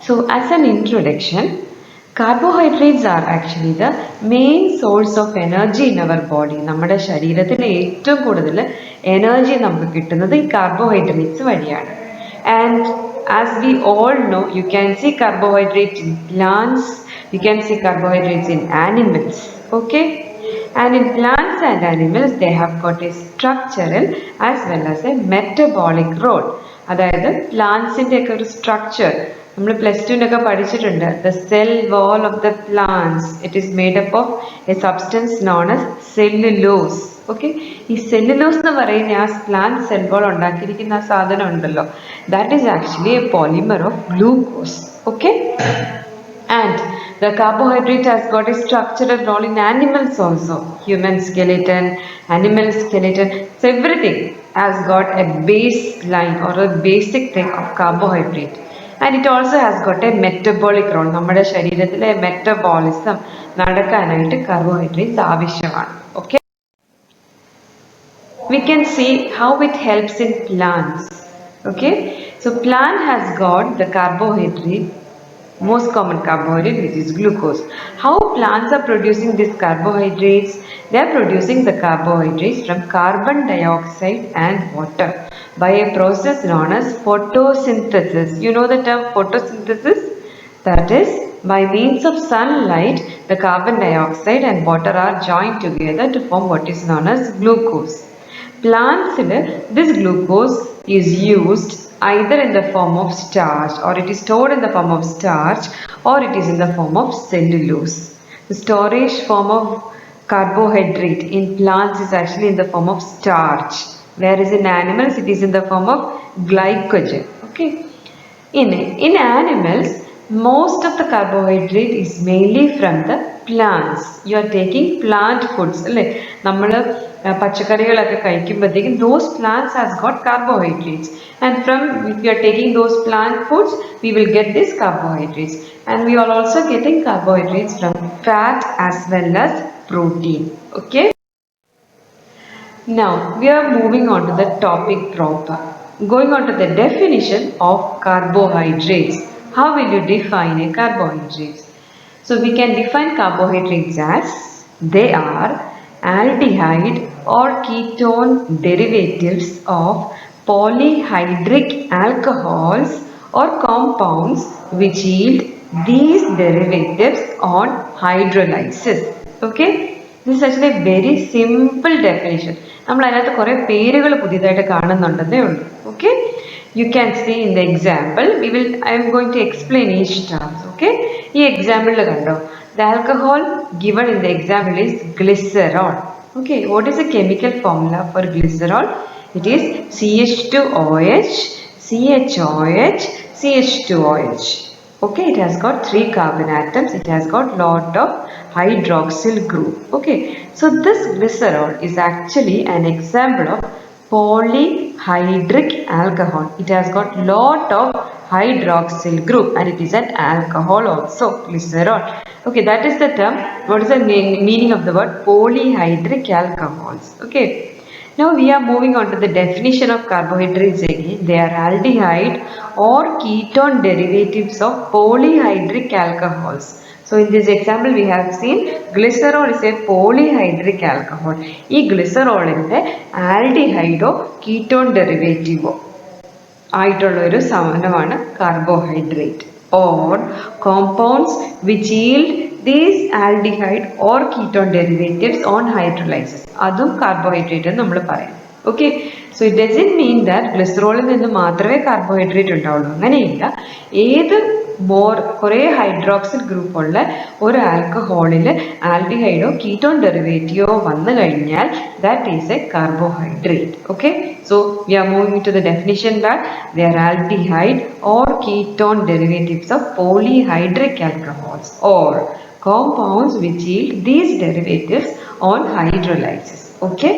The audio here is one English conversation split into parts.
So as an introduction, carbohydrates are actually the main source of energy in our body. നമ്മുടെ ശരീരത്തിൽ ഏറ്റവും കൂടുതൽ energy നമുക്ക് കിട്ടുന്നത് ഈ കാർബോഹൈഡ്രേറ്റ്സ് വഴിയാണ്. And as we all know, you can see carbohydrates in plants, you can see carbohydrates in animals. Okay? And in plants and animals, they have got a structural as well as a metabolic role. അതായത് പ്ലാന്റ്സിൻ്റെ ഒക്കെ ഒരു structure നമ്മൾ plus ടുവിനൊക്കെ പഠിച്ചിട്ടുണ്ട്. The cell wall of the plants it is made up of A substance known as cellulose. Okay, ഈ cellulose എന്ന് പറയുന്ന ആ plant cell wall ഉണ്ടാക്കിയിരിക്കുന്ന ആ സാധനം ഉണ്ടല്ലോ, that is actually A polymer of glucose. Okay, and the carbohydrate has got a structural role in animals also. Human skeleton, animal skeleton, so everything has got a baseline or a basic thing of carbohydrate. And it also has got a metabolic role. നമ്മുടെ ശരീരത്തിലെ metabolism നടക്കാനായിട്ട് carbohydrates ആവശ്യമാണ്. Okay, we can see how it helps in plants. Okay, so plant has got the carbohydrate, most common carbohydrate, which is glucose. How plants are producing these carbohydrates? They are producing the carbohydrates from carbon dioxide and water by a process known as photosynthesis. You know the term photosynthesis? That is, by means of sunlight, the carbon dioxide and water are joined together to form what is known as glucose. Plants, this glucose is used either in the form of starch, or it is stored in the form of starch, or it is in the form of cellulose. The storage form of carbohydrate in plants is actually in the form of starch, whereas in animals it is in the form of glycogen. Okay, in animals most of the carbohydrate is mainly from the plants. You are taking plant foods, അല്ലേ? നമ്മൾ പച്ചക്കറികളൊക്കെ കഴിക്കുമ്പോഴത്തേക്കും those plants has got carbohydrates, and from if you are taking those plant foods we will get these carbohydrates, and we are also getting carbohydrates from fat as well as protein. Okay, now we are moving on to the topic proper, going on to the definition of carbohydrates. How will you define a carbohydrate? So we can define carbohydrates as they are aldehyde or ketone derivatives of polyhydric alcohols or compounds which yield these derivatives on hydrolysis. Okay, this is actually a very simple definition. നമ്മൾ അതിനകത്ത് കുറേ പേരുകൾ പുതിയതായിട്ട് കാണുന്നുണ്ടെന്നേ ഉള്ളൂ. Okay, you can see in the example, I am going to explain each term. Okay, ഈ എക്സാമ്പിളിൽ കണ്ടോ, the alcohol given in the example is glycerol. Okay, what is the chemical formula for glycerol? It is CH2OH, CHOH, CH2OH. Okay, it has got 3 carbon atoms, it has got lot of hydroxyl group. Okay, so this glycerol is actually an example of polyhydric alcohol. It has got lot of hydroxyl group and it is an alcohol also, glycerol. Okay, that is the term. What is the meaning of the word polyhydric alcohols? Okay, now we are moving on to the definition of carbohydrates again. They are aldehyde or ketone derivatives of polyhydric alcohols. So in this example we have seen glycerol is a polyhydric alcohol. ഈ ഗ്ലിസറോളിൻ്റെ ആൽഡിഹൈഡോ ketone ഡെറിവേറ്റീവോ ആയിട്ടുള്ള ഒരു സാധനമാണ് carbohydrate, or compounds which yield these aldehyde or ketone derivatives on hydrolysis. അതും carbohydrate എന്ന് നമ്മൾ പറയും. Okay, so it doesn't mean that ഗ്ലിസറോളിൽ നിന്ന് മാത്രമേ കാർബോഹൈഡ്രേറ്റ് ഉണ്ടാവുള്ളൂ, അങ്ങനെയില്ല. ഏത് കുറേ ഹൈഡ്രോക്സിൽ ഗ്രൂപ്പുള്ള ഒരു ആൽക്കഹോളിൽ ആൽഡിഹൈഡോ കീറ്റോൺ ഡെറിവേറ്റീവോ വന്നു കഴിഞ്ഞാൽ that is A carbohydrate. Okay, so we are moving to the definition that they are aldehyde or ketone derivatives of polyhydric alcohols or compounds which yield these derivatives on hydrolysis. Okay,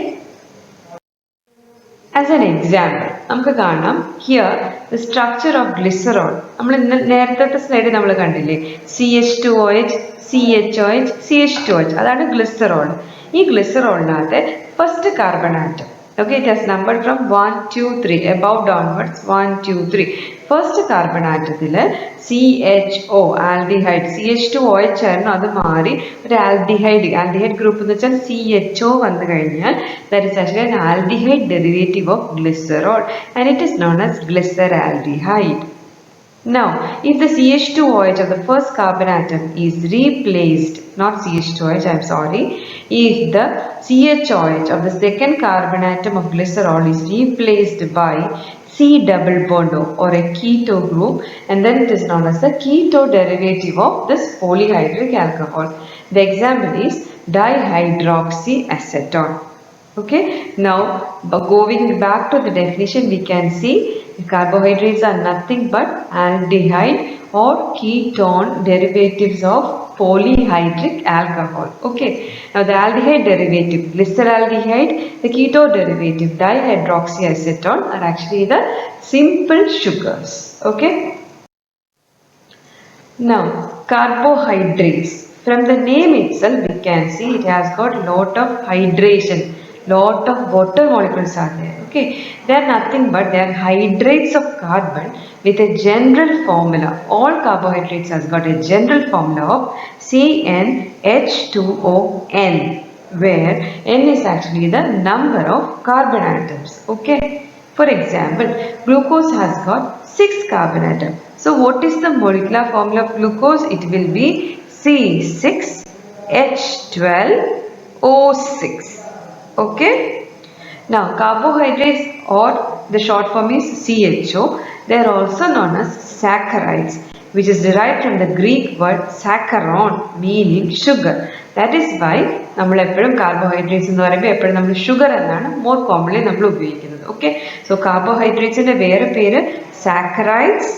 as an example നമുക്ക് കാണാം here the structure of glycerol. നമ്മൾ നേരത്തെ സ്ലൈഡിൽ നമ്മൾ കണ്ടില്ലേ, CH2OH, CHOH, CH2OH, അതാണ് glycerol. ഈ ഗ്ലിസറോളിനകത്ത് first carbon atom Okay, it has numbered from 1, 2, 3, above downwards, 1, 2, 3. First carbon atom CHO, aldehyde, CH2OH ആയിരുന്നു അത് മാറി ഒരു aldehyde group എന്ന് വെച്ചാൽ CHO വന്നു കഴിഞ്ഞാൽ that is actually an aldehyde derivative of glycerol and it is known as glyceraldehyde. Now, if the CH2OH of the first carbon atom is replaced, not CH2OH, I am sorry, if the CHOH of the second carbon atom of glycerol is replaced by C double bond or a keto group, and then it is known as the keto derivative of this polyhydric alcohol. The example is dihydroxyacetone. Okay, now going back to the definition, we can see carbohydrates are nothing but aldehyde or ketone derivatives of polyhydric alcohol. Okay, now the aldehyde derivative glyceraldehyde, the keto derivative dihydroxyacetone are actually the simple sugars. Okay, now carbohydrates, from the name itself we can see it has got lot of hydration, lot of water molecules are there. Okay, they are nothing but they are hydrates of carbon with a general formula. All carbohydrates has got a general formula of CnH2ON, where N is actually the number of carbon atoms. Okay, for example, glucose has got 6 carbon atoms. So what is the molecular formula of glucose? It will be C6H12O6. Okay. Now carbohydrates, or the short form is CHO, they are also known as saccharides, which is derived from the Greek word saccharon, meaning sugar. That is why നമ്മൾ എപ്പോഴും carbohydrates എന്ന് പറയുമ്പോൾ എപ്പോഴും നമ്മൾ sugar എന്നാണ് more commonly നമ്മൾ ഉപയോഗിക്കുന്നത്. Okay, so carbohydrates-ന്റെ വേറെ പേര് saccharides,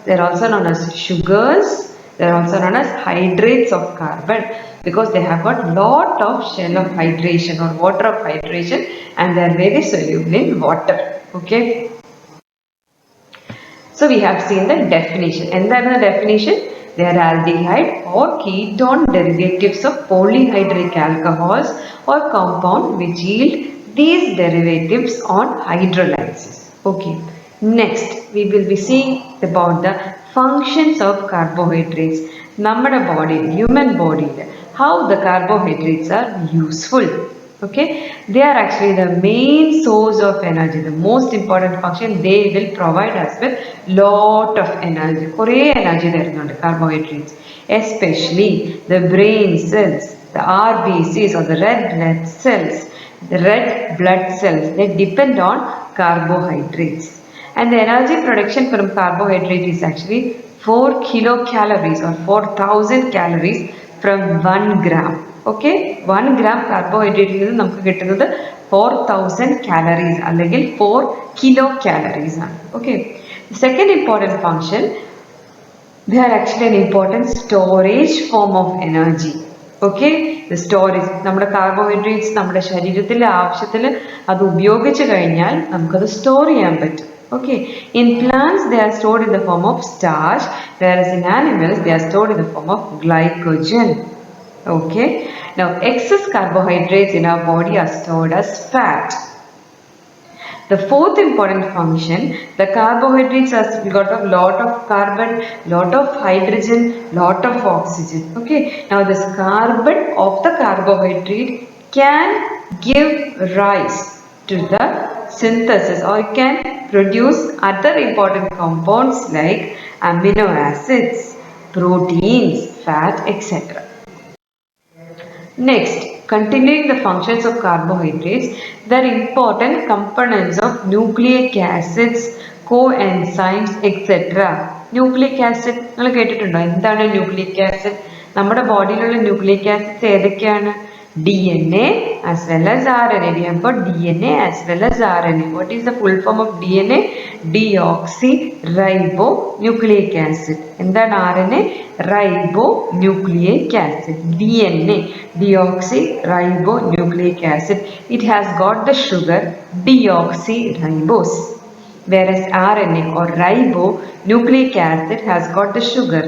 they are also known as sugars, they are also known as hydrates of carbon, because they have got lot of shell of hydration or water of hydration and they are very soluble in water. Okay, so we have seen the definition. And then the definition, they are aldehyde or ketone derivatives of polyhydric alcohols or compound which yield these derivatives on hydrolysis. Okay, next we will be seeing about the functions of carbohydrates. നമ്മുടെ body, human body, how the carbohydrates are useful. Okay, they are actually the main source of energy, the most important function. They will provide us with lot of energy. Kore energy therunundu carbohydrates, especially the brain cells, the RBCs or the red blood cells. The red blood cells, they depend on carbohydrates, and the energy production from carbohydrate is actually 4 kilocalories or 4000 calories from 1 gram. Okay, 1 gram carbohydrate il ninnu namukku kittunnathu 4000 calories allengil 4 kilocalories aanu. Okay, the second important function, they are actually an important storage form of energy. Okay, the storage, നമ്മുടെ carbohydrates നമ്മുടെ ശരീരത്തിലെ ആവശ്യത്തിന് അത് ഉപയോഗിച്ചു കഴിഞ്ഞാൽ നമുക്കത് store ചെയ്യാൻ പറ്റും. Okay, in plants they are stored in the form of starch, whereas in animals they are stored in the form of glycogen. Okay, now excess carbohydrates in our body are stored as fat. The fourth important function, the carbohydrates has got a lot of carbon, lot of hydrogen, lot of oxygen. Okay, now this carbon of the carbohydrate can give rise to the synthesis or can produce other important compounds like amino acids, proteins, fat, etc. Next, continuing the functions of carbohydrates, they are important components of nucleic acids, coenzymes, etc. Nucleic acid, നിങ്ങൾ കേട്ടിട്ടുണ്ടോ എന്താണ് nucleic acid? നമ്മുടെ ബോഡിയിലുള്ള nucleic acids ഏതൊക്കെയാണ്? DNA as well as RNA. We have got DNA as well as RNA. What is the full form of DNA? Deoxyribonucleic acid. എന്താണ് RNA? Ribonucleic acid. DNA, deoxyribonucleic acid. It has got the sugar deoxyribose. Whereas RNA or ribonucleic acid has got the sugar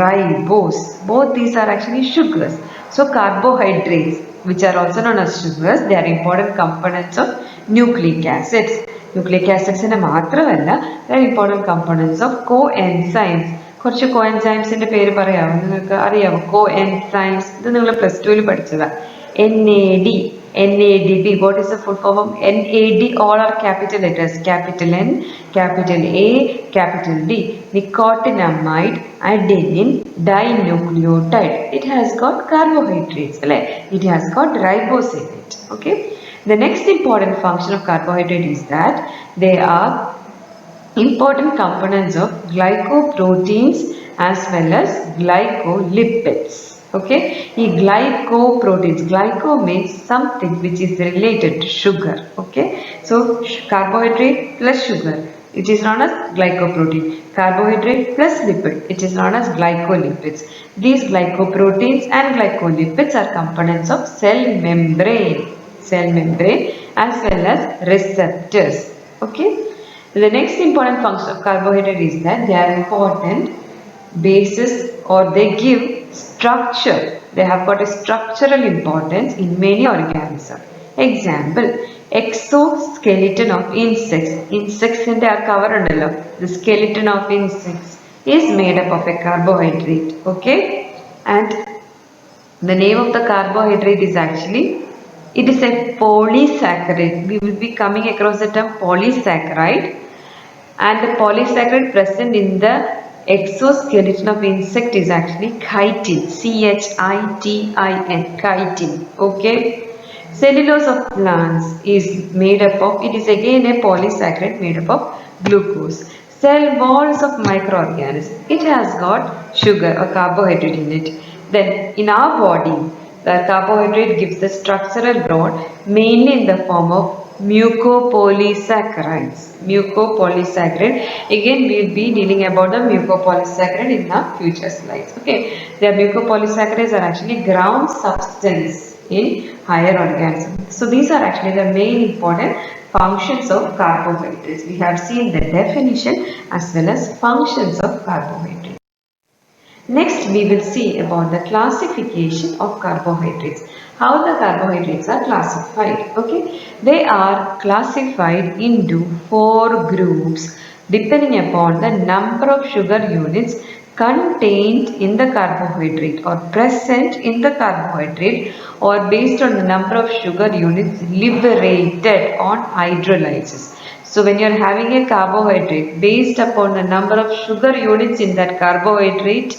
ribose. Both these are actually sugars. So carbohydrates, which are also known as sugars. They are important components of nucleic acids. Nucleic acids in മാത്രമല്ല, they are important components of coenzymes. കുറച്ച് കോഎൻസൈംസിന്റെ പേര് പറയാമോ? നിങ്ങൾക്ക് അറിയാമോ? Coenzymes ഇത് നിങ്ങൾ +2 പഠിച്ചതാണ്. NAD, NADP. What is the full form of NAD? All are capital letters. Capital N, capital A, capital D. Nicotinamide adenine dinucleotide. It has got carbohydrates. It has got ribose in it. Okay. The next important function of carbohydrate is that they are important components of glycoproteins as well as glycolipids. Okay, glycoproteins, glyco means something which is related to sugar. Okay, so carbohydrate plus sugar, it is known as glycoprotein. Carbohydrate plus lipid, it is known as glycolipids. These glycoproteins and glycolipids are components of cell membrane as well as receptors. Okay. The next important function of carbohydrate is that they are important bases, or they give structure. They have got a structural importance in many organisms. Example, exoskeleton of insects. Insects in their cover undallo. The skeleton of insects is made up of a carbohydrate. Okay, and the name of the carbohydrate is actually, it is a polysaccharide. We will be coming across the term polysaccharide, and the polysaccharide present in the exoskeleton of insect is actually chitin. CHITIN, chitin. Okay. Cellulose of plants is made up of, it is again a polysaccharide made up of glucose. Cell walls of microorganisms, it has got sugar or carbohydrate in it. Then in our body, the carbohydrate gives the structural bond mainly in the form of mucopolysaccharides. Mucopolysaccharide. Again, we will be dealing about the mucopolysaccharide in the future slides. Okay, the mucopolysaccharides are actually ground substance in higher organisms. So these are actually the main important functions of carbohydrates. We have seen the definition as well as functions of carbohydrates. Next, we will see about the classification of carbohydrates. How the carbohydrates are classified. Okay, they are classified into 4 groups depending upon the number of sugar units contained in the carbohydrate or present in the carbohydrate, or based on the number of sugar units liberated on hydrolysis. So when you are having a carbohydrate, based upon the number of sugar units in that carbohydrate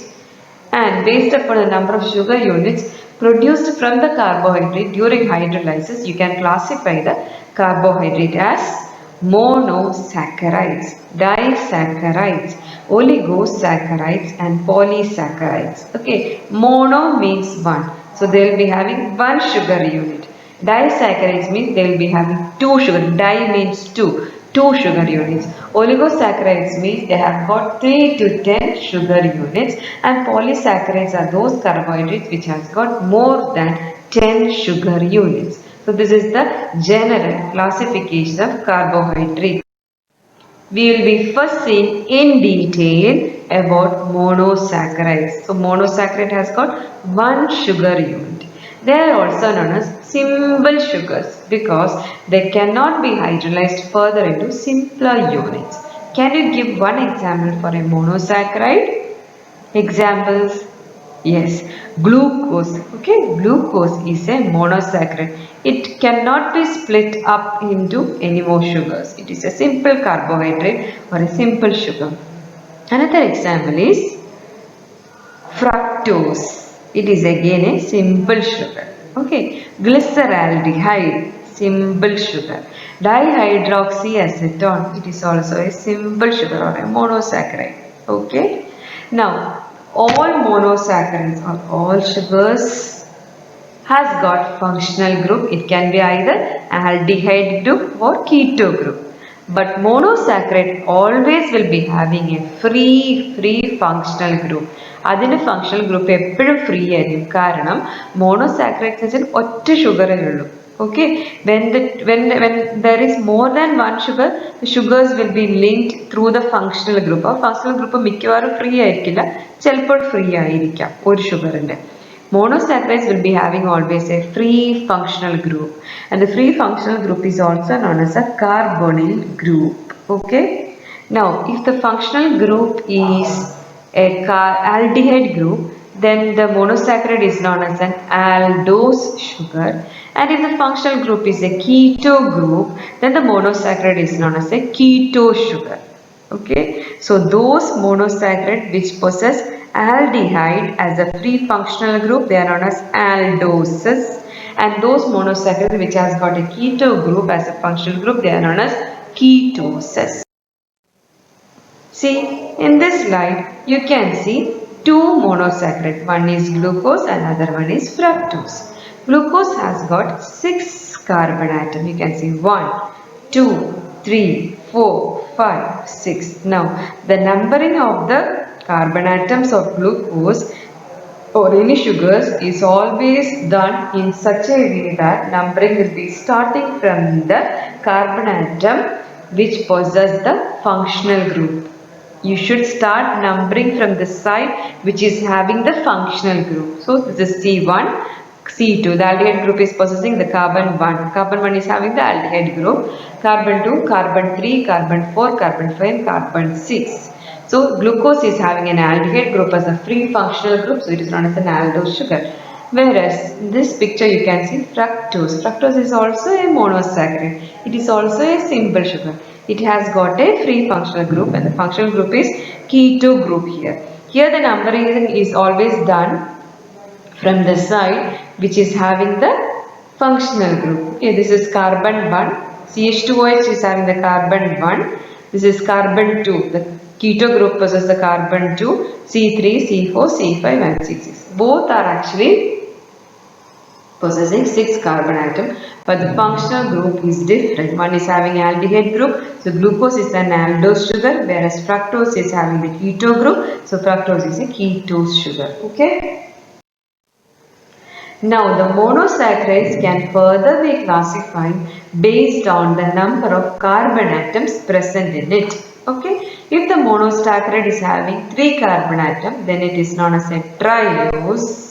and based upon the number of sugar units produced from the carbohydrate during hydrolysis, you can classify the carbohydrate as monosaccharides, disaccharides, oligosaccharides and polysaccharides. Okay, mono means one, so they will be having one sugar unit. Disaccharides means they will be having two sugar. Di means two sugar units. Oligosaccharides means they have got 3 to 10 sugar units, and polysaccharides are those carbohydrates which has got more than 10 sugar units. So this is the general classification of carbohydrates. We will be first seeing in detail about monosaccharides. So monosaccharide has got one sugar unit. They are also known as simple sugars because they cannot be hydrolyzed further into simpler units. Can you give one example for a monosaccharide? Examples? Yes, glucose. Okay, glucose is a monosaccharide. It cannot be split up into any more sugars. It is a simple carbohydrate or a simple sugar. Another example is fructose. It is again a simple sugar. Okay, glyceraldehyde, simple sugar. Dihydroxyacetone, it is also a simple sugar or a monosaccharide. Okay, now all monosaccharides or all sugars has got functional group. It can be either aldehyde group or keto group. But monosaccharide always will be having a free functional group. അതിന് functional group എപ്പോഴും free ആയിരിക്കും. കാരണം monosaccharides വെച്ചാൽ ഒറ്റ ഷുഗറേ ഉള്ളൂ. Okay, when there is more than one sugar, the sugars will be linked through the functional group. ആ functional group മിക്കവാറും free ആയിരിക്കില്ല, ചിലപ്പോൾ free ആയിരിക്കാം ഒരു ഷുഗറിൻ്റെ. Monosaccharides will be having always a free functional group, and the free functional group is also known as a carbonyl group. Okay. Now, if the functional group is a aldehyde group, then the monosaccharide is known as an aldose sugar, and if the functional group is a keto group, then the monosaccharide is known as a keto sugar. Okay, so those monosaccharide which possess aldehyde as a free functional group, they are known as aldoses, and those monosaccharide which has got a keto group as a functional group, they are known as ketoses. See, in this slide, you can see two monosaccharide. One is glucose and other one is fructose. Glucose has got 6 carbon atoms. You can see 1, 2, 3, 4, 5, 6. Now, the numbering of the carbon atoms of glucose or any sugars is always done in such a way that numbering will be starting from the carbon atom which possess the functional group. You should start numbering from the side which is having the functional group. So this is C1, C2. The aldehyde group is possessing the carbon 1. Carbon 1 is having the aldehyde group. Carbon 2, carbon 3, carbon 4, carbon 5 and carbon 6. So glucose is having an aldehyde group as a free functional group. So it is known as an aldose sugar. Whereas in this picture you can see fructose. Fructose is also a monosaccharide. It is also a simple sugar. It has got a free functional group and the functional group is keto group here. Here the numbering is always done from the side which is having the functional group. Okay, this is carbon 1. CH2OH is having the carbon 1. This is carbon 2. The keto group possesses the carbon 2, C3, C4, C5 and C6. Both are actually possessing 6 carbon atom, but the functional group is different. One is having aldehyde group, so glucose is an aldose sugar, whereas fructose is having the keto group, so fructose is a ketose sugar. Okay. Now the monosaccharides can further be classified based on the number of carbon atoms present in it. Okay. If the monosaccharide is having 3 carbon atoms, then it is known as a triose.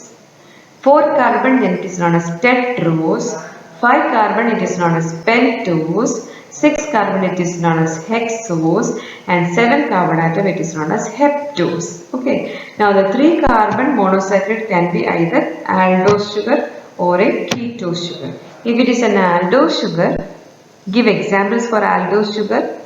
4 carbon, then it is known as tetrose. 5 carbon, it is known as pentose. 6 carbon, it is known as hexose. And 7 carbon atom, it is known as heptose. Okay. Now the 3 carbon monosaccharide can be either aldose sugar or a ketose sugar. If it is an aldose sugar, give examples for aldose sugar.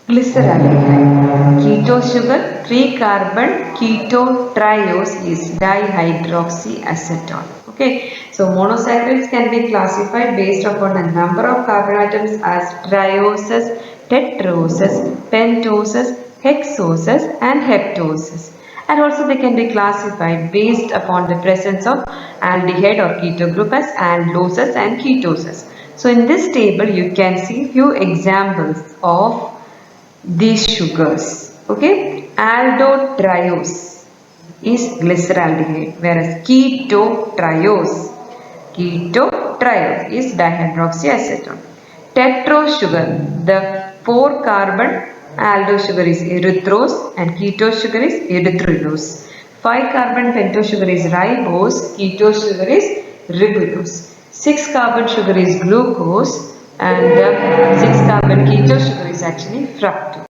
Glyceraldehyde. Ketose sugar, 3 carbon keto triose is dihydroxyacetone. Okay, so monosaccharides can be classified based upon the number of carbon atoms as trioses, tetroses, pentoses, hexoses and heptoses. And also they can be classified based upon the presence of aldehyde or keto group as aldoses and ketoses. So in this table you can see few examples of these sugars. Okay, aldotriose is glyceraldehyde, whereas ketotriose is dihydroxyacetone. Tetrose sugar, the 4 carbon aldose sugar is erythrose and ketose sugar is erythritose. 5 carbon pentose sugar is ribose, ketose sugar is ribulose. 6 carbon sugar is glucose and 6 carbon ketose sugar is actually fructose.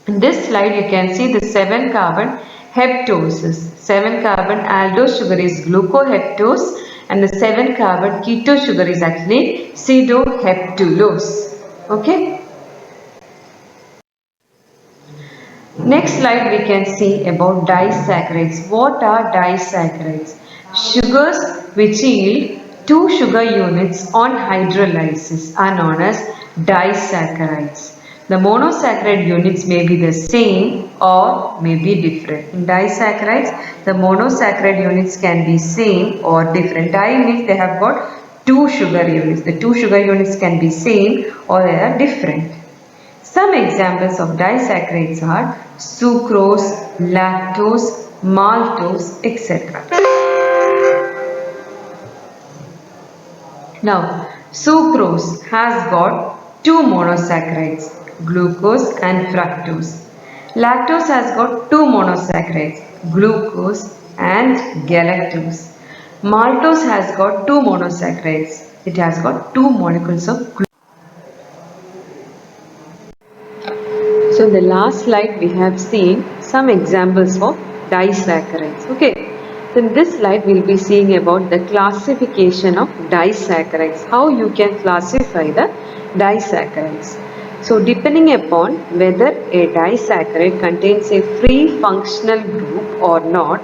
In this slide you can see the 7 carbon heptoses. 7 carbon aldose sugar is glucoheptose and the 7 carbon ketose sugar is actually pseudoheptulose. Okay. Next slide we can see about disaccharides. What are disaccharides? Sugars which yield 2 sugar units on hydrolysis are known as disaccharides. The monosaccharide units may be the same or may be different. In disaccharides, the monosaccharide units can be same or different. Di means they have got 2 sugar units. The 2 sugar units can be same or they are different. Some examples of disaccharides are sucrose, lactose, maltose, etc. Now, sucrose has got 2 monosaccharides, glucose and fructose. Lactose has got 2 monosaccharides, glucose and galactose. Maltose has got 2 monosaccharides. It has got 2 molecules of glucose. So in the last slide we have seen some examples of disaccharides. Okay. So in this slide we will be seeing about the classification of disaccharides. How you can classify the disaccharides. So depending upon whether a disaccharide contains a free functional group or not,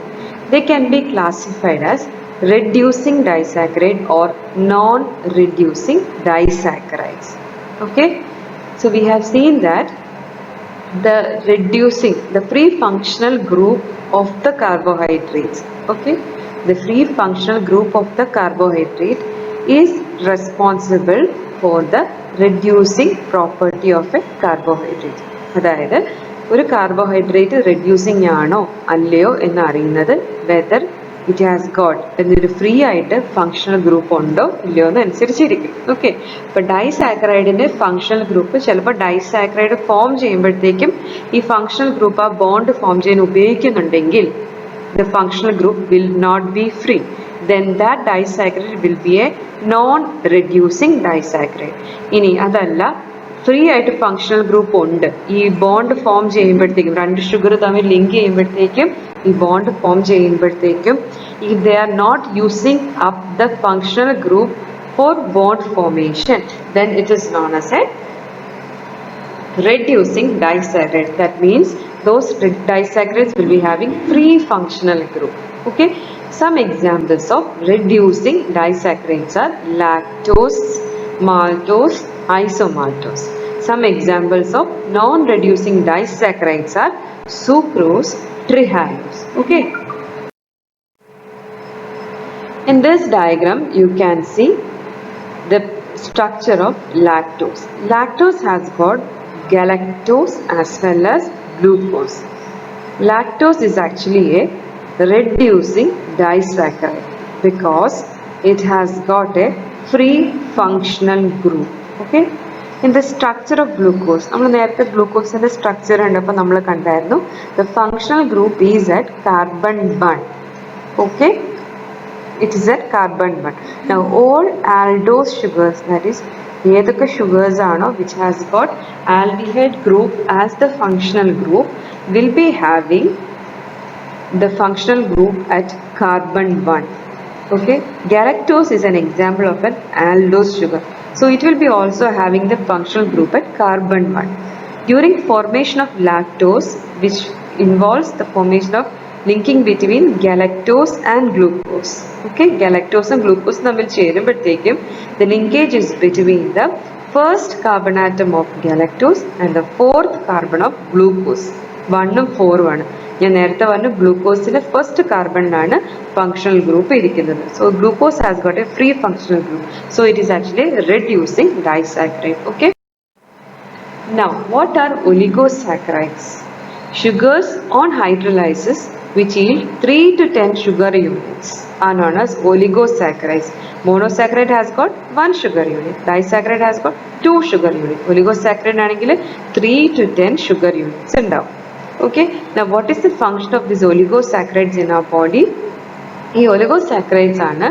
they can be classified as reducing disaccharide or non-reducing disaccharides. Okay. So we have seen that the free functional group of the carbohydrates, okay, the free functional group of the carbohydrate is responsible for the reducing property of a carbohydrate. അതായത് ഒരു carbohydrate reducing ആണോ അല്ലയോ എന്ന് അറിയുന്നത് whether it has got എന്നൊരു free ആയിട്ട് functional group ഉണ്ടോ ഇല്ലയോ എന്ന് അനുസരിച്ചിരിക്കും. ഓക്കെ, ഇപ്പോൾ ഡൈസാക്രൈഡിൻ്റെ ഫങ്ഷണൽ ഗ്രൂപ്പ് ചിലപ്പോൾ ഡൈസാക്രൈഡ് ഫോം ചെയ്യുമ്പോഴത്തേക്കും ഈ ഫങ്ഷണൽ ഗ്രൂപ്പ് ആ ബോണ്ട് ഫോം ചെയ്യാൻ ഉപയോഗിക്കുന്നുണ്ടെങ്കിൽ the functional group will not be free, then that disaccharide will be a non-reducing disaccharide. ഇനി അതല്ല ഫ്രീ ആയിട്ട് ഫങ്ഷണൽ ഗ്രൂപ്പ് ഉണ്ട്, ഈ ബോണ്ട് ഫോം ചെയ്യുമ്പോഴത്തേക്കും രണ്ട് ഷുഗർ തമ്മിൽ ലിങ്ക് ചെയ്യുമ്പോഴത്തേക്കും ഈ ബോണ്ട് ഫോം ചെയ്യുമ്പോഴത്തേക്കും if they are not using up the functional group for bond formation, then it is known as a reducing disaccharide. That means those disaccharides will be having free functional group. Okay, some examples of reducing disaccharides are lactose, maltose, isomaltose. Some examples of non-reducing disaccharides are sucrose, trehalose. Okay, in this diagram you can see the structure of lactose. Lactose has got galactose as well as glucose. Lactose is actually a reducing disaccharide because it has got a free functional group. Okay, in the structure of glucose, നമ്മൾ നേരത്തെ ഗ്ലൂക്കോസിന്റെ structure കണ്ടപ്പോൾ നമ്മൾ കണ്ടായിരുന്നു the functional group is at carbon 1. Okay, it is at carbon 1. Now all aldose sugars, that is ഏതൊക്കെ sugars ആണോ which has got aldehyde group as the functional group will be having the functional group at carbon 1. Okay, galactose is an example of an aldose sugar, so it will be also having the functional group at carbon 1. During formation of lactose, which involves the formation of linking between galactose and glucose. Okay, galactose and glucose തമ്മിൽ ചേരുമ്പോഴത്തേക്കും the linkage is between the first carbon atom of galactose and the fourth carbon of glucose. 1 ഉം 4 ആണ്. ഞാൻ നേരത്തെ പറഞ്ഞു ഗ്ലൂക്കോസിന്റെ first കാർബണിലാണ് functional group ഇരിക്കുന്നത്. So glucose has got a free functional group, so it is actually reducing disaccharide. Okay, now what are oligosaccharides? Sugars on hydrolysis which yield 3 to 10 sugar units are known as oligosaccharides. Monosaccharide has got 1 sugar unit. Disaccharide has got 2 sugar unit. Oligosaccharide ആണെങ്കിൽ 3 to 10 sugar units ഉണ്ടാവും. Okay, now what is the function of these oligosaccharides in our body? ഈ oligosaccharides ആണ്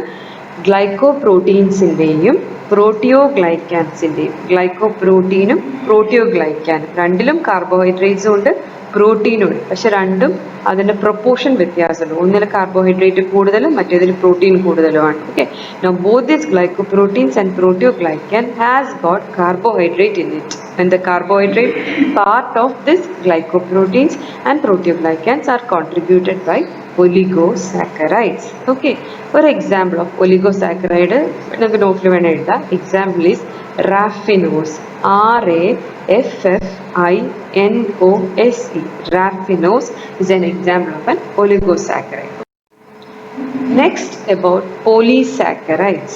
ഗ്ലൈക്കോപ്രോട്ടീൻസിൻ്റെയും പ്രോട്ടിയോഗ്ലൈക്കാൻസിൻ്റെയും, ഗ്ലൈക്കോപ്രോട്ടീനും പ്രോട്ടിയോഗ്ലൈക്കാനും രണ്ടിലും കാർബോഹൈഡ്രേറ്റ്സും ഉണ്ട്, പ്രോട്ടീനും ഉണ്ട്. പക്ഷെ രണ്ടും അതിൻ്റെ പ്രൊപ്പോർഷൻ വ്യത്യാസമുണ്ട്. ഒന്നിൽ കാർബോഹൈഡ്രേറ്റ് കൂടുതലും മറ്റേതിൽ പ്രോട്ടീൻ കൂടുതലുമാണ്. Okay, now both these glycoproteins and proteoglycan has got carbohydrate in it, and the carbohydrate part of this glycoproteins and proteoglycans are contributed by oligosaccharides. Okay, for example of oligosaccharide നമുക്ക് നോട്ടിൽ വേണം എഴുതാം. Example is raffinose, RAFFINOSE. Raffinose is an example of an oligosaccharide. Next, about polysaccharides.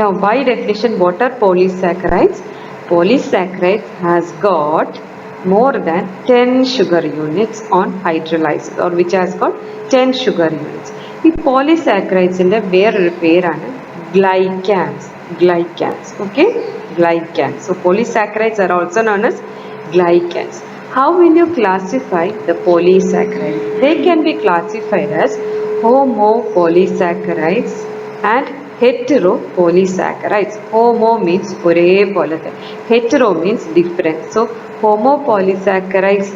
Now by definition, what are polysaccharides? Polysaccharide has got more than 10 sugar units on hydrolysis, or which has got 10 sugar units. ഈ പോളിസാക്കറൈഡ്സിൻ്റെ വേറൊരു പേരാണ് glycans. Okay, glycans. So polysaccharides are also known as glycans. How will you classify the polysaccharides? They can be classified as homopolysaccharides and heteropolysaccharides. Homo means ഒരേപോലത്തെ, hetero means different. So homopolysaccharides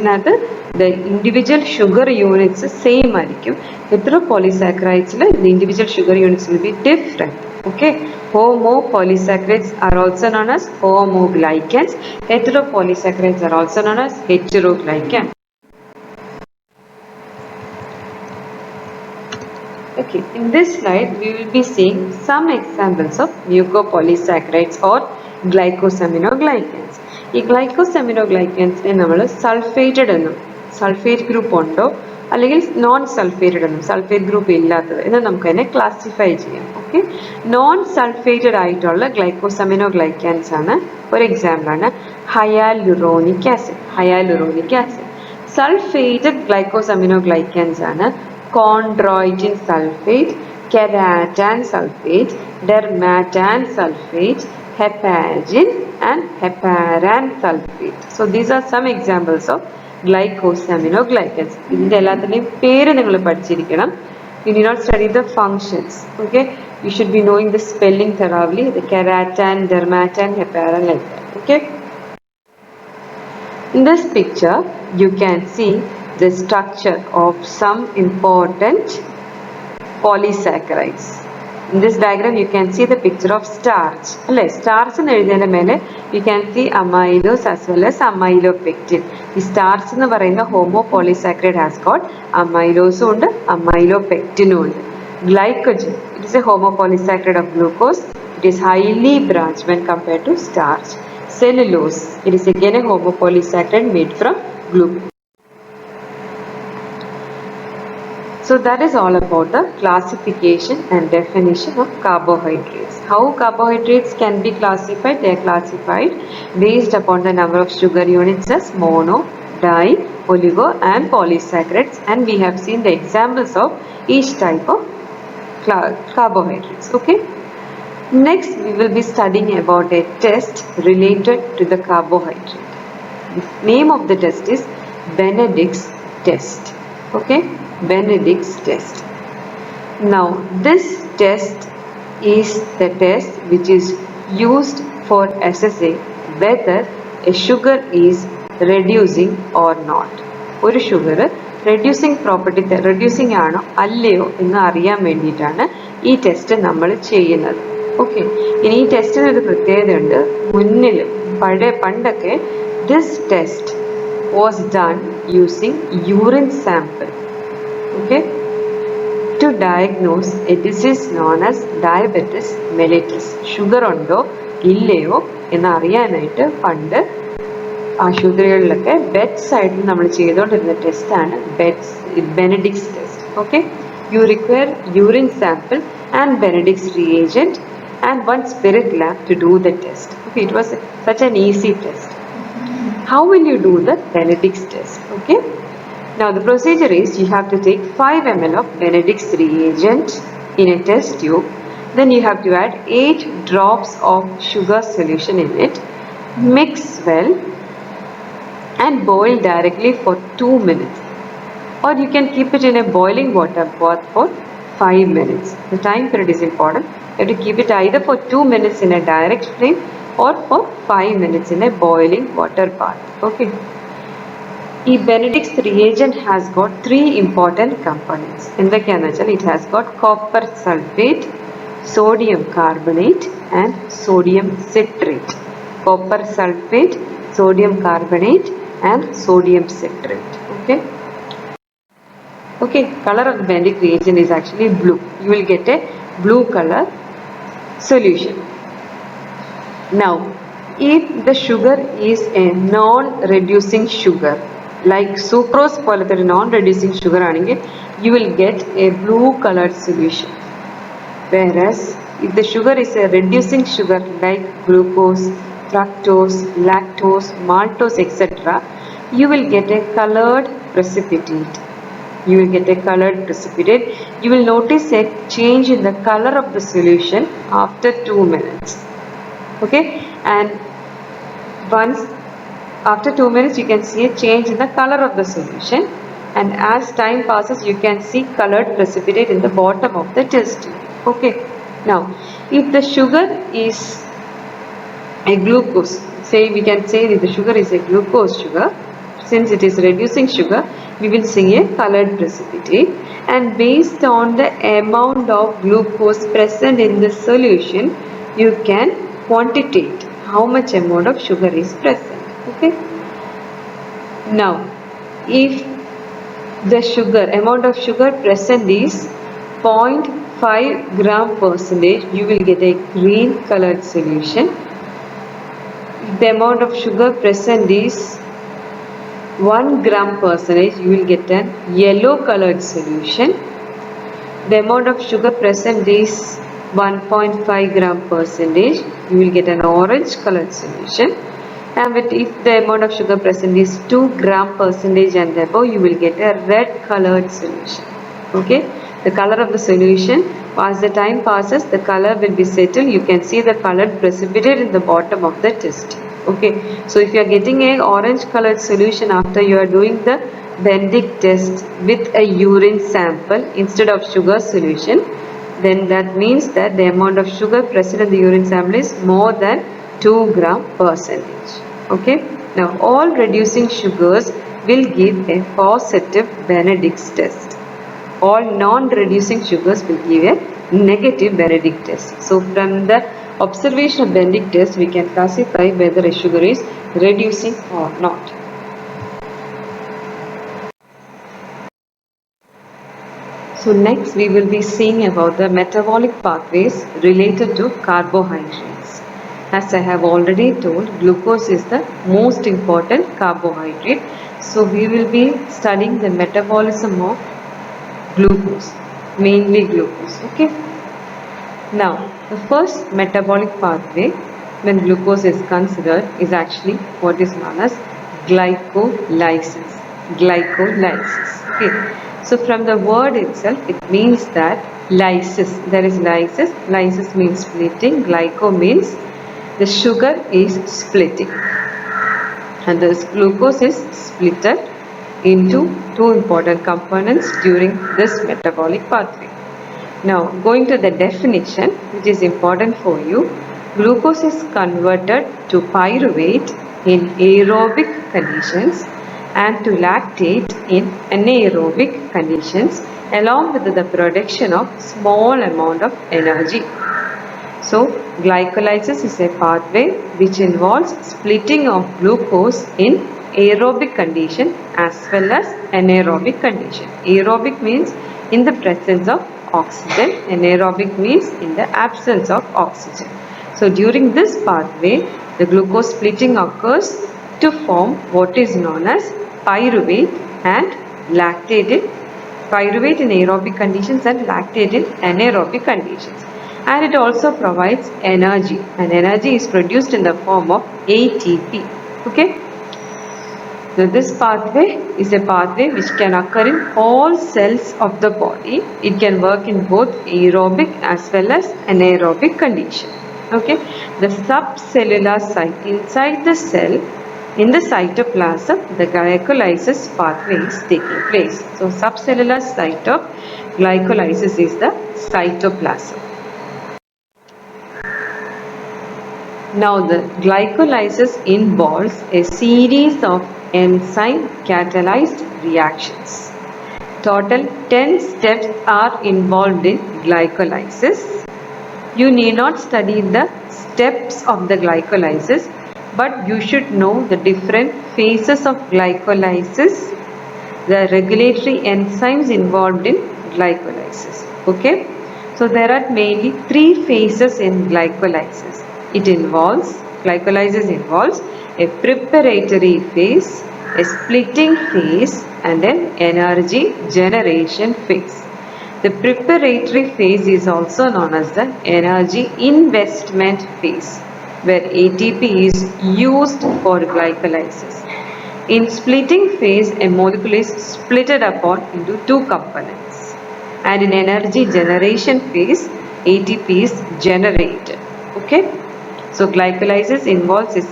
the individual sugar units same ആയിരിക്കും. Heteropolysaccharides the individual sugar units will be different. Okay, homopolysaccharides are also known as homoglycans. Heteropolysaccharides are also known as heteroglycans. Okay, in this slide we will be seeing some examples of mucopolysaccharides or glycosaminoglycans. ഈ ഗ്ലൈക്കോസാമിനോഗ്ലൈക്കൻസിനെ നമ്മൾ sulphated എന്നും, sulphate group ഉണ്ടോ അല്ലെങ്കിൽ non sulphated എന്നും, sulphate group ഇല്ലാത്തത് എന്ന് നമുക്ക് തന്നെ ക്ലാസിഫൈ ചെയ്യാം. ഓക്കെ, നോൺ സൾഫേറ്റഡ് ആയിട്ടുള്ള ഗ്ലൈക്കോസാമിനോഗ്ലൈക്കൻസ് ആണ്, ഒരു എക്സാമ്പിളാണ് hyaluronic acid. Hyaluronic acid. Sulphated ഗ്ലൈക്കോസാമിനോഗ്ലൈക്കൻസ് ആണ് chondroitin sulfate, keratan sulfate, dermatan sulfate, heparin and heparan sulfate. So these are some examples of glycosaminoglycans. ഇതിൻ്റെ എല്ലാത്തിൻ്റെയും പേര് നിങ്ങൾ പഠിച്ചിരിക്കണം. You need not study the functions. Okay, you should be knowing the spelling thoroughly. The keratan, dermatan, heparan, like that. Okay. In this picture, you can see the structure of some important polysaccharides. In this diagram, you can see the picture of starch. Starch in the you can see amylose as well as amylopectin. The starch in the homopolysaccharide has got amylose and amylopectin. Glycogen, it is a homopolysaccharide of glucose. It is highly branched when compared to starch. Cellulose, it is again a homopolysaccharide made from glucose. So that is all about the classification and definition of carbohydrates. How carbohydrates can be classified? They are classified based upon the number of sugar units as mono, di, oligo and polysaccharides, and we have seen the examples of each type of carbohydrates. Okay. Next we will be studying about a test related to the carbohydrate. The name of the test is Benedict's test. Okay, Benedict's test. Now this test is the test which is used for assessing whether a sugar is reducing or not. ഒരു sugar reducing property reducing ആണോ അല്ലയോ എന്ന് അറിയാൻ വേണ്ടിയിട്ടാണ് ഈ test നമ്മൾ ചെയ്യുന്നത്. Okay, ഇനി ഈ ടെസ്റ്റിന് ഒരു പ്രത്യേകതയുണ്ട്. മുന്നിൽ പണ്ടൊക്കെ this test was done using urine sample. Okay, to diagnose a disease known as diabetes mellitus. Sugar ഉണ്ടോ ഇല്ലയോ എന്ന് അറിയാനായിട്ട് പണ്ട് ആശുപത്രികളിലൊക്കെ ബെഡ് സൈഡിൽ നമ്മൾ ചെയ്തുകൊണ്ടിരുന്ന ടെസ്റ്റാണ് Benedict's test. Okay, you require urine sample and Benedict's reagent and one spirit lamp to do the test. Okay, it was such an easy test. How will you do the Benedict's test? Okay, now the procedure is you have to take 5 ml of Benedict's reagent in a test tube. Then you have to add 8 drops of sugar solution in it. Mix well and boil directly for 2 minutes. Or you can keep it in a boiling water bath for 5 minutes. The time period is important. You have to keep it either for 2 minutes in a direct flame or for 5 minutes in a boiling water bath. Okay. The Benedict's reagent has got 3 important components. In the chemical, it has got copper sulfate, sodium carbonate and sodium citrate. Copper sulfate, sodium carbonate and sodium citrate. Okay. Okay, color of the Benedict reagent is actually blue. You will get a blue color solution. Now, if the sugar is a non-reducing sugar, like sucrose polate non-reducing sugar, you will get a blue colored solution. Whereas, if the sugar is a reducing sugar like glucose, fructose, lactose, maltose, etc., you will get a colored precipitate. You will get a colored precipitate. You will notice a change in the color of the solution after 2 minutes. Okay, and once after 2 minutes you can see a change in the color of the solution. and as time passes you can see colored precipitate in the bottom of the test tube. Okay, now if the sugar is a glucose, say we can say that the sugar is a glucose sugar, since it is reducing sugar we will see a colored precipitate, and based on the amount of glucose present in the solution you can quantitate how much amount of sugar is present. Okay, now if the sugar amount of sugar present is 0.5 gram percentage, you will get a green colored solution. If the amount of sugar present is 1 gram percentage, you will get a yellow colored solution. The amount of sugar present is 1.5 gram percentage, you will get an orange colored solution. And if the amount of sugar present is 2 gram percentage and above, you will get a red colored solution. Okay, the color of the solution, as the time passes the color will be settled. You can see the colored precipitate in the bottom of the test. Okay, so if you are getting a orange colored solution after you are doing the Bendick test with a urine sample instead of sugar solution, then that means that the amount of sugar present in the urine sample is more than 2 gram percentage. Okay, now all reducing sugars will give a positive Benedict's test. All non-reducing sugars will give a negative Benedict test. So from the observation of Benedict test we can classify whether a sugar is reducing or not. So next we will be seeing about the metabolic pathways related to carbohydrates. As I have already told, glucose is the most important carbohydrate. So we will be studying the metabolism of glucose, mainly glucose. Okay. Now the first metabolic pathway when glucose is considered is actually what is known as glycolysis. Glycolysis. Okay. So from the word itself, it means that lysis, there is lysis. Lysis means splitting. Glyco means the sugar is splitting, and this glucose is splitted into two important components during this metabolic pathway. Now going to the definition, which is important for you, glucose is converted to pyruvate in aerobic conditions and to lactate in anaerobic conditions, along with the production of small amount of energy. So glycolysis is a pathway which involves splitting of glucose in aerobic condition as well as anaerobic condition. Aerobic means in the presence of oxygen, anaerobic means in the absence of oxygen. So during this pathway the glucose splitting occurs to form what is known as pyruvate and lactate in pyruvate in aerobic conditions and lactate in anaerobic conditions. And it also provides energy, and energy is produced in the form of ATP. Okay. So this pathway is a pathway which can occur in all cells of the body. It can work in both aerobic as well as anaerobic condition. Okay. The subcellular site inside the cell, in the cytoplasm, the glycolysis pathway is taking place. So subcellular site of glycolysis is the cytoplasm. Now the glycolysis involves a series of enzyme catalyzed reactions. Total 10 steps are involved in glycolysis. You need not study the steps of the glycolysis, but you should know the different phases of glycolysis, the regulatory enzymes involved in glycolysis. Okay, so there are mainly 3 phases in glycolysis. Glycolysis involves a preparatory phase, a splitting phase, and an energy generation phase. The preparatory phase is also known as the energy investment phase, where ATP is used for glycolysis. In splitting phase, a molecule is splitted upon into 2 components, and in energy generation phase, ATP is generated. Okay. So glycolysis involves a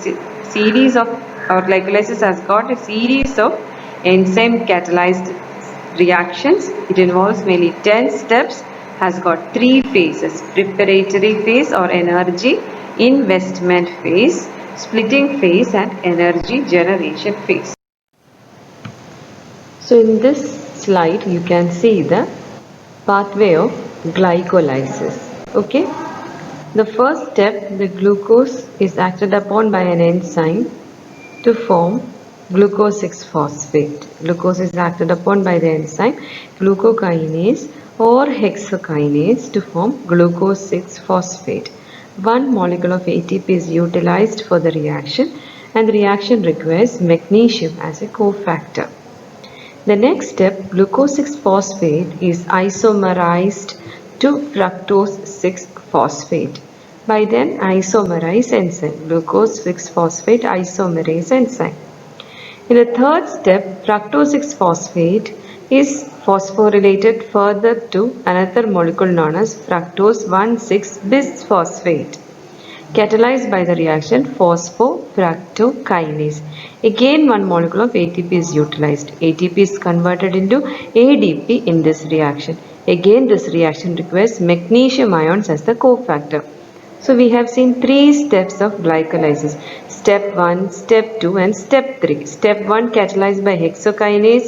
series of, or glycolysis has got a series of enzyme catalyzed reactions. It involves mainly 10 steps, has got 3 phases: preparatory phase or energy investment phase, splitting phase, and energy generation phase. So in this slide you can see the pathway of glycolysis. Okay. The first step, the glucose is acted upon by an enzyme to form glucose 6-phosphate. Glucose is acted upon by the enzyme glucokinase or hexokinase to form glucose 6-phosphate. One molecule of ATP is utilized for the reaction, and the reaction requires magnesium as a cofactor. The next step, glucose 6-phosphate is isomerized to fructose 6-phosphate by then isomerase enzyme, glucose 6-phosphate isomerase enzyme. In the third step, fructose 6-phosphate is phosphorylated further to another molecule known as fructose 1,6-bisphosphate, catalyzed by the reaction phosphofructokinase. Again, one molecule of ATP is utilized. ATP is converted into ADP in this reaction. Again, this reaction requires magnesium ions as the cofactor. So we have seen 3 steps of glycolysis: step 1, step 2 and step 3. Step 1 catalyzed by hexokinase,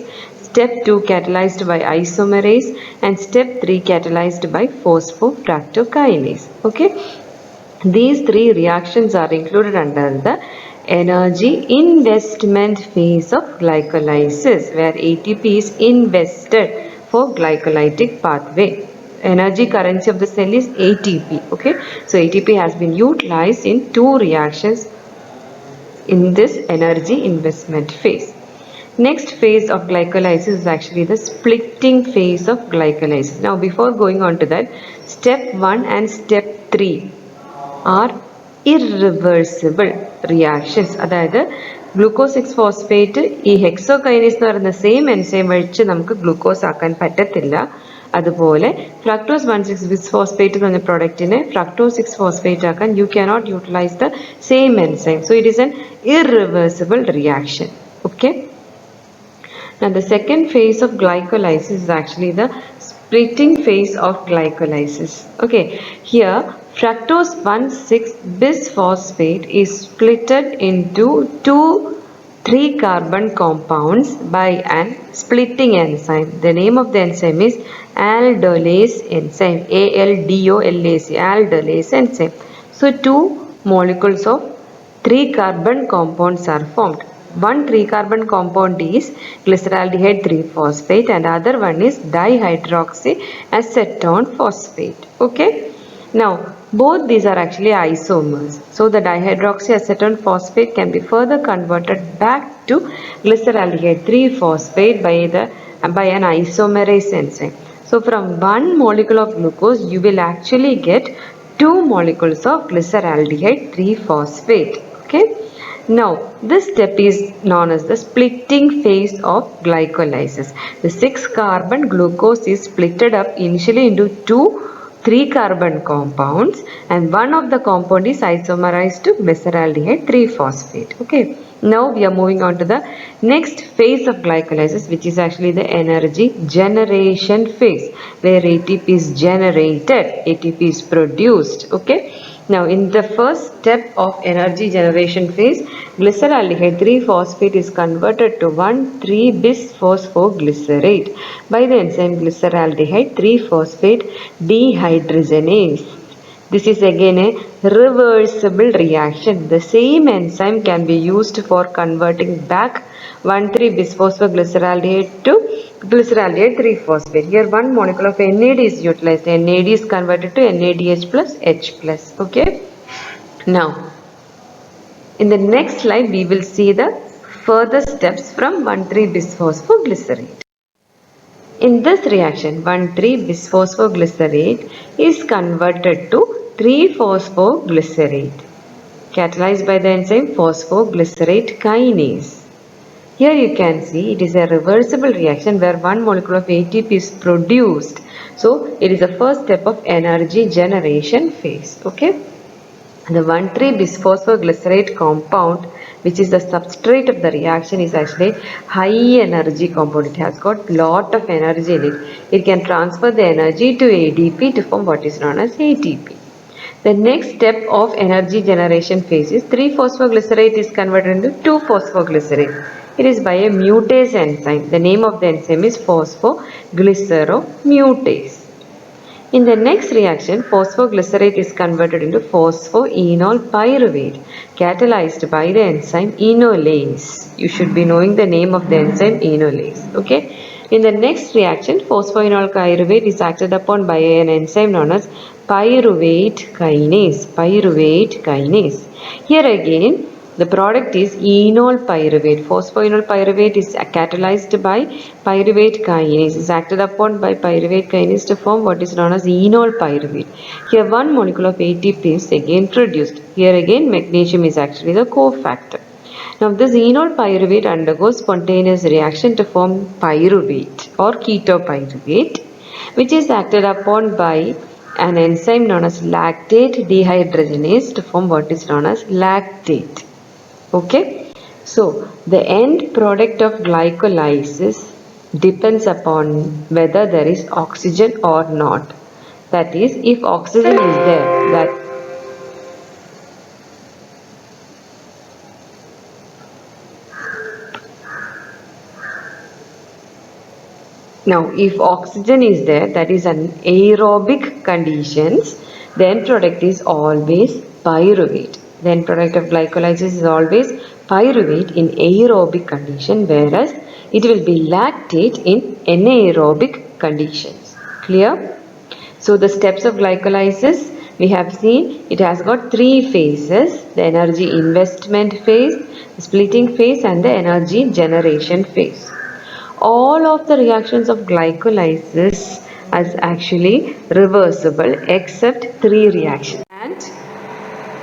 step 2 catalyzed by isomerase, and step 3 catalyzed by phosphofructokinase. Okay. These 3 reactions are included under the energy investment phase of glycolysis, where ATP is invested for glycolytic pathway. Energy currency of the cell is ATP. Okay, so ATP has been utilized in 2 reactions in this energy investment phase. Next phase of glycolysis is actually the splitting phase of glycolysis. Now before going on to that, step 1 and step 3 are irreversible reactions. അതായത് glucose 6-ഫോസ്ഫേറ്റ് ഈ hexokinase എന്ന് പറയുന്ന same enzyme വഴിച്ച് നമുക്ക് glucose ആക്കാൻ പറ്റത്തില്ല. അതുപോലെ fructose 1,6-ബിസ്ഫോസ്ഫേറ്റ് എന്ന് പറഞ്ഞ പ്രൊഡക്റ്റിനെ ഫ്രക്ടോസ് 6-ഫോസ്ഫേറ്റ് ആക്കാൻ U cannot utilize the same enzyme. So it is an irreversible reaction. Okay. Now the second phase of glycolysis is actually the splitting phase of glycolysis. Okay, here fructose 1,6-bisphosphate is splitted into 2 3-carbon compounds by an splitting enzyme. The name of the enzyme is aldolase enzyme, ALDOLASE, aldolase enzyme. So 2 molecules of 3-carbon compounds are formed. One 3-carbon compound is glyceraldehyde 3-phosphate and other one is dihydroxyacetone phosphate. Okay. Now both these are actually isomers. So the dihydroxyacetone phosphate can be further converted back to glyceraldehyde 3-phosphate by an isomerase enzyme. So from one molecule of glucose you will actually get 2 molecules of glyceraldehyde 3-phosphate. Okay. Now this step is known as the splitting phase of glycolysis. The 6-carbon glucose is splitted up initially into 2 3-carbon compounds and one of the compound is isomerized to glyceraldehyde 3-phosphate. Okay. Now we are moving on to the next phase of glycolysis, which is actually the energy generation phase, where ATP is generated, ATP is produced. Okay. Now in the first step of energy generation phase, glyceraldehyde 3-phosphate is converted to 1,3-bisphosphoglycerate by the enzyme glyceraldehyde 3-phosphate dehydrogenase. This is again a reversible reaction. The same enzyme can be used for converting back 1,3-bisphosphoglyceraldehyde to glyceraldehyde 3-phosphate. Here one molecule of NAD is utilized. NAD is converted to NADH plus H plus. Okay. Now in the next slide we will see the further steps from 1,3-bisphosphoglycerate. In this reaction 1,3-bisphosphoglycerate is converted to 3-phosphoglycerate, catalyzed by the enzyme phosphoglycerate kinase. Here you can see it is a reversible reaction where one molecule of ATP is produced. So it is the first step of energy generation phase. Okay. The 1,3-bisphosphoglycerate compound, which is the substrate of the reaction, is actually high energy compound. It has got lot of energy in it. It can transfer the energy to ADP to form what is known as ATP. The next step of energy generation phase is 3-phosphoglycerate is converted into 2-phosphoglycerate. It is by a mutase enzyme. The name of the enzyme is phosphoglyceromutase. In the next reaction, phosphoglycerate is converted into phosphoenol pyruvate, catalyzed by the enzyme enolase. You should be knowing the name of the enzyme enolase. Okay. In the next reaction, phosphoenol pyruvate is acted upon by an enzyme known as pyruvate kinase. Pyruvate kinase. Here again, the product is enol pyruvate. Phosphoenol pyruvate is catalyzed by pyruvate kinase. Is acted upon by pyruvate kinase to form what is known as enol pyruvate. Here one molecule of ATP is again produced. Here again magnesium is actually the cofactor. Now this enol pyruvate undergoes spontaneous reaction to form pyruvate or ketopyruvate, which is acted upon by an enzyme known as lactate dehydrogenase to form what is known as lactate. Okay, so the end product of glycolysis depends upon whether there is oxygen or not. That is, if oxygen is there, that now if oxygen is there, that is an aerobic conditions, the end product is always pyruvate. The end product of glycolysis is always pyruvate in aerobic condition, whereas it will be lactate in anaerobic conditions. Clear? So the steps of glycolysis we have seen, it has got three phases: the energy investment phase, the splitting phase, and the energy generation phase. All of the reactions of glycolysis is actually reversible except three reactions. And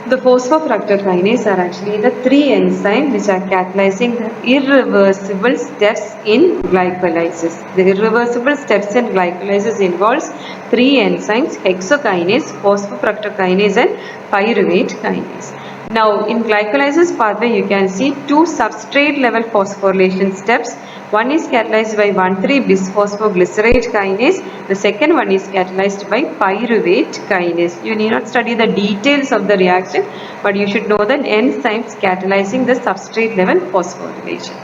the phosphofructokinase are actually the three enzymes which are catalyzing the irreversible steps in glycolysis. The irreversible steps in glycolysis involves three enzymes: hexokinase, phosphofructokinase, and pyruvate kinase. Now in glycolysis pathway you can see two substrate level phosphorylation steps. One is catalyzed by 1,3-bisphosphoglycerate kinase. The second one is catalyzed by pyruvate kinase. You need not study the details of the reaction, but you should know the enzymes catalyzing the substrate level phosphorylation.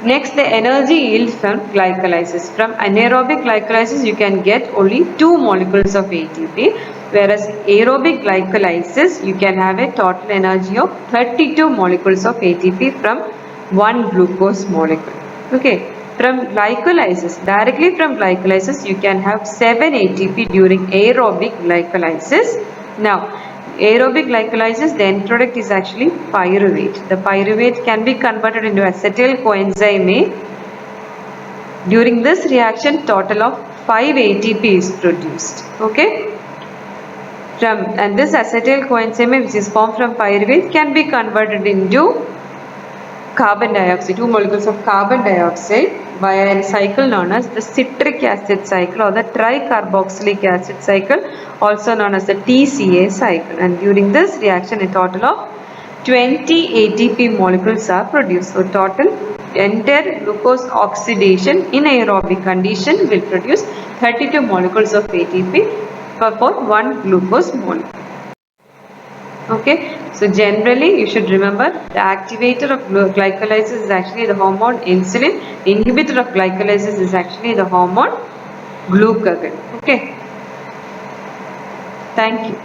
Next, the energy yield from glycolysis. From anaerobic glycolysis, you can get only 2 molecules of ATP, whereas aerobic glycolysis, you can have a total energy of 32 molecules of ATP from 1 glucose molecule. Okay. From glycolysis, directly from glycolysis, you can have 7 ATP during aerobic glycolysis. Now, aerobic glycolysis, the end product is actually pyruvate. The pyruvate can be converted into acetyl coenzyme A. During this reaction, total of 5 ATP is produced. Okay. And this acetyl coenzyme A, which is formed from pyruvate, can be converted into carbon dioxide, 2 molecules of carbon dioxide via a cycle known as the citric acid cycle or the tricarboxylic acid cycle, also known as the TCA cycle. And during this reaction, a total of 20 ATP molecules are produced. So total entire glucose oxidation in aerobic condition will produce 32 molecules of ATP for 1 glucose molecule. Okay, so generally you should remember the activator of glycolysis is actually the hormone insulin. The inhibitor of glycolysis is actually the hormone glucagon. Okay, thank you.